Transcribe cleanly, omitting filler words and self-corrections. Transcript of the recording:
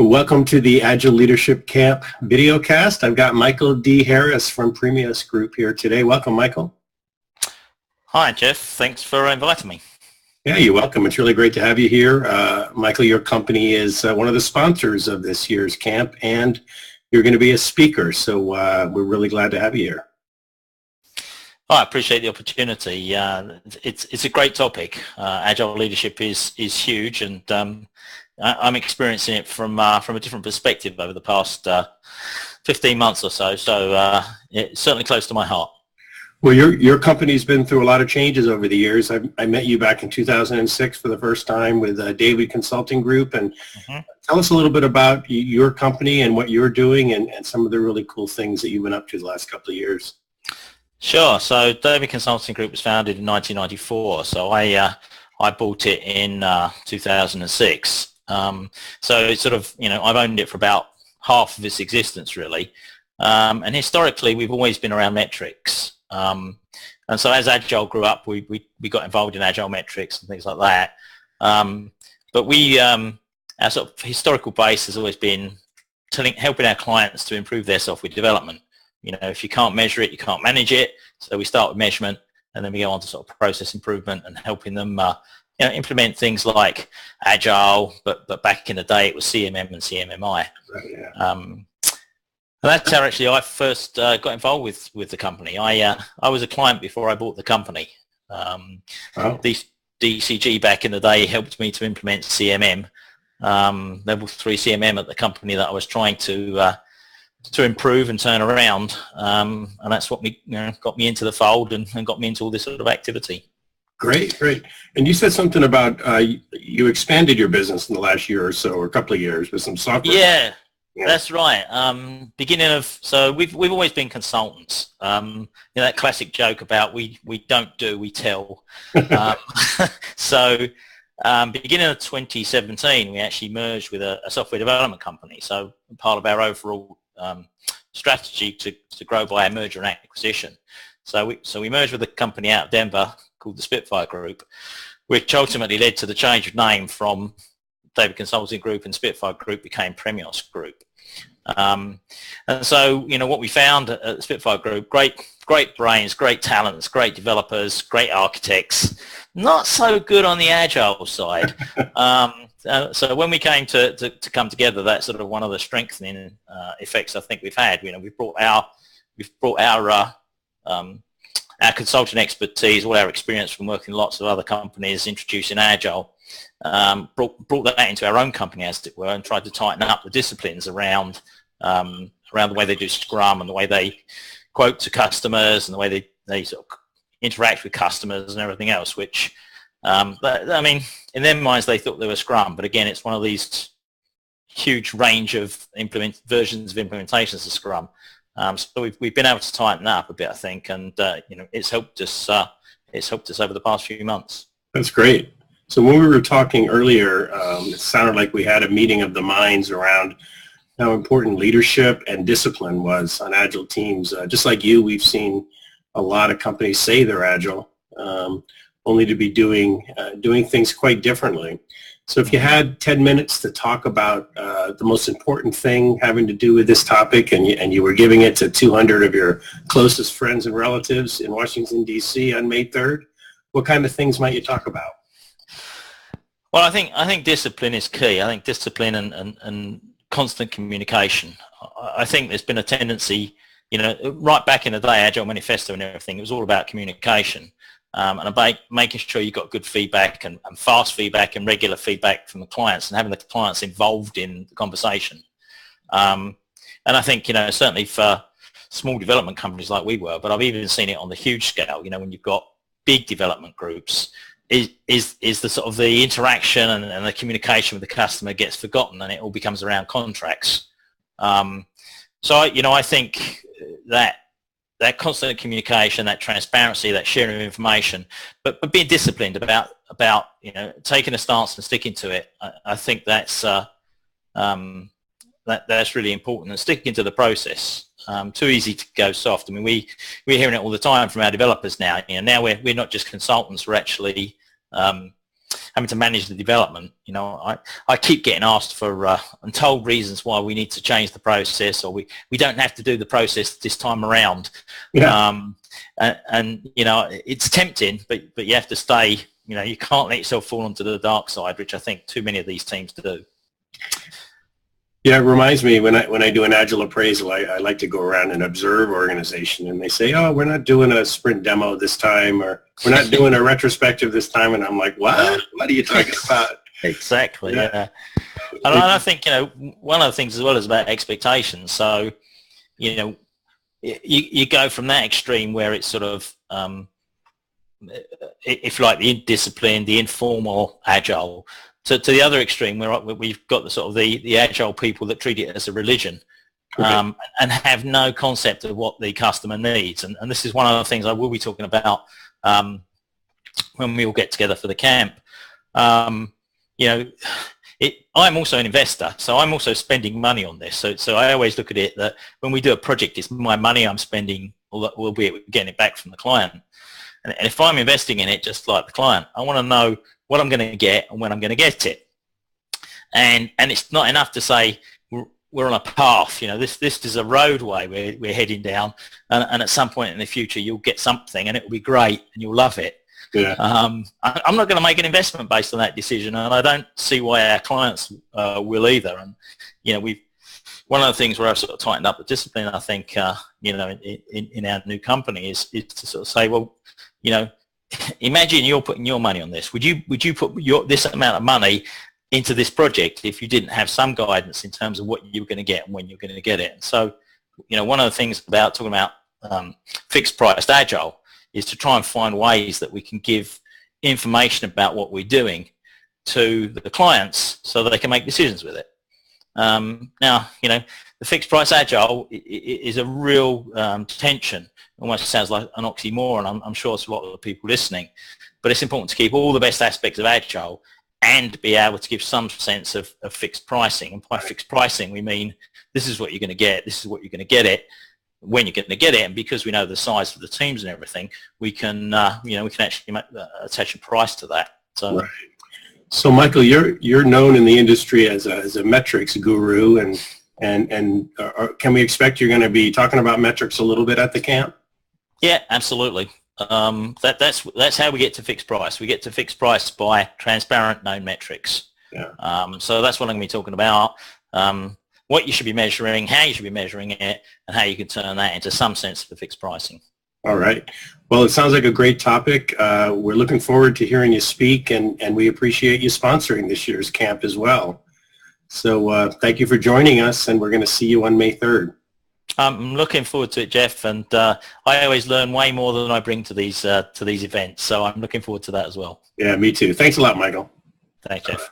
welcome to the Agile Leadership Camp videocast. I've got Michael D. Harris from Premios Group here today. Welcome, Michael. Hi, Jeff. Thanks for inviting me. Yeah, you're welcome. It's really great to have you here. Michael, your company is one of the sponsors of this year's camp, and you're going to be a speaker, so we're really glad to have you here. Oh, I appreciate the opportunity. It's a great topic. Agile leadership is huge, and I'm experiencing it from a different perspective over the past 15 months or so. So it's certainly close to my heart. Well, your company's been through a lot of changes over the years. I met you back in 2006 for the first time with David Consulting Group, and tell us a little bit about your company and what you're doing, and some of the really cool things that you've been up to the last couple of years. Sure. So David Consulting Group was founded in 1994. So I bought it in 2006. So it's sort of, I've owned it for about half of its existence, really. And historically, we've always been around metrics. And so as Agile grew up, we got involved in Agile metrics and things like that. But our sort of historical base has always been helping our clients to improve their software development. If you can't measure it, you can't manage it. So we start with measurement, and then we go on to sort of process improvement and helping them implement things like Agile, but back in the day it was CMM and CMMI. And that's how actually I first got involved with the company. I was a client before I bought the company. DCG back in the day helped me to implement CMM, level 3 CMM at the company that I was trying to improve and turn around, and that's what got me into the fold and got me into all this sort of activity. Great. And you said something about you expanded your business in the last year or so, or a couple of years, with some software. Yeah. That's right. So we've always been consultants. That classic joke about we don't do, we tell. So beginning of 2017, we actually merged with a software development company. So part of our overall strategy to grow by a merger and acquisition. So we merged with a company out of Denver called the Spitfire Group, which ultimately led to the change of name from David Consulting Group, and Spitfire Group became Premios Group. And so, what we found at the Spitfire Group, great brains, great talents, great developers, great architects, not so good on the Agile side. So when we came to come together, that's sort of one of the strengthening effects I think we've had. We've brought our consulting expertise, all our experience from working in lots of other companies, introducing Agile, brought that into our own company, as it were, and tried to tighten up the disciplines around the way they do Scrum and the way they quote to customers and the way they sort of interact with customers and everything else, which, in their minds, they thought they were Scrum. But again, it's one of these huge range of versions of implementations of Scrum. So we've been able to tighten that up a bit, I think, and it's helped us. It's helped us over the past few months. That's great. So when we were talking earlier, it sounded like we had a meeting of the minds around how important leadership and discipline was on Agile teams. Just like you, we've seen a lot of companies say they're Agile, only to be doing things quite differently. So if you had 10 minutes to talk about the most important thing having to do with this topic, and you were giving it to 200 of your closest friends and relatives in Washington, D.C. on May 3rd, what kind of things might you talk about? Well, I think discipline is key. I think discipline and constant communication. I think there's been a tendency, right back in the day, Agile Manifesto and everything, it was all about communication. And about making sure you got good feedback and fast feedback and regular feedback from the clients, and having the clients involved in the conversation. And I think, certainly for small development companies like we were, but I've even seen it on the huge scale, when you've got big development groups, is the sort of the interaction and the communication with the customer gets forgotten, and it all becomes around contracts. So I think that constant communication, that transparency, that sharing of information, but being disciplined about taking a stance and sticking to it. I think that's really important, and sticking to the process. Too easy to go soft. We're hearing it all the time from our developers now. Now we're not just consultants. We're actually having to manage the development. I keep getting asked for and told reasons why we need to change the process, or we don't have to do the process this time around. Yeah. And it's tempting, but you have to stay. You can't let yourself fall onto the dark side, which I think too many of these teams do. Yeah, it reminds me when I do an Agile appraisal, I like to go around and observe organization, and they say, "Oh, we're not doing a sprint demo this time," or "We're not doing a retrospective this time," and I'm like, "What? What are you talking about?" Exactly. Yeah. And I think one of the things as well is about expectations. So you go from that extreme where it's sort of if you like the discipline, the informal Agile, to the other extreme where we've got the sort of the Agile people that treat it as a religion, and have no concept of what the customer needs. And this is one of the things I will be talking about when we all get together for the camp. I'm also an investor, so I'm also spending money on this. So I always look at it that when we do a project, it's my money I'm spending, albeit getting it back from the client. And if I'm investing in it just like the client, I want to know what I'm going to get and when I'm going to get it. And it's not enough to say we're on a path. This is a roadway we're heading down, and at some point in the future you'll get something and it will be great and you'll love it. Yeah. I'm not going to make an investment based on that decision, and I don't see why our clients will either. And one of the things where I've sort of tightened up the discipline, I think, in our new company is to sort of say, well, imagine you're putting your money on this. Would you put this amount of money into this project if you didn't have some guidance in terms of what you were going to get and when you're going to get it? And so, one of the things about talking about fixed priced Agile is to try and find ways that we can give information about what we're doing to the clients so that they can make decisions with it. Now, the fixed price Agile is a real tension. Almost sounds like an oxymoron. I'm sure it's a lot of the people listening, but it's important to keep all the best aspects of Agile and be able to give some sense of fixed pricing. And by fixed pricing, we mean this is what you're going to get, this is what you're going to get it, when you're going to get it, and because we know the size of the teams and everything, we can actually attach a price to that. So, right. So Michael, you're known in the industry as a metrics guru, and can we expect you're going to be talking about metrics a little bit at the camp? Yeah, absolutely. That's how we get to fixed price. We get to fixed price by transparent, known metrics. Yeah. So that's what I'm going to be talking about. What you should be measuring, how you should be measuring it, and how you can turn that into some sense of fixed pricing. All right. Well, it sounds like a great topic. We're looking forward to hearing you speak, and we appreciate you sponsoring this year's camp as well. So thank you for joining us, and we're going to see you on May 3rd. I'm looking forward to it, Jeff, and I always learn way more than I bring to these events, so I'm looking forward to that as well. Yeah, me too. Thanks a lot, Michael. Thanks, Jeff.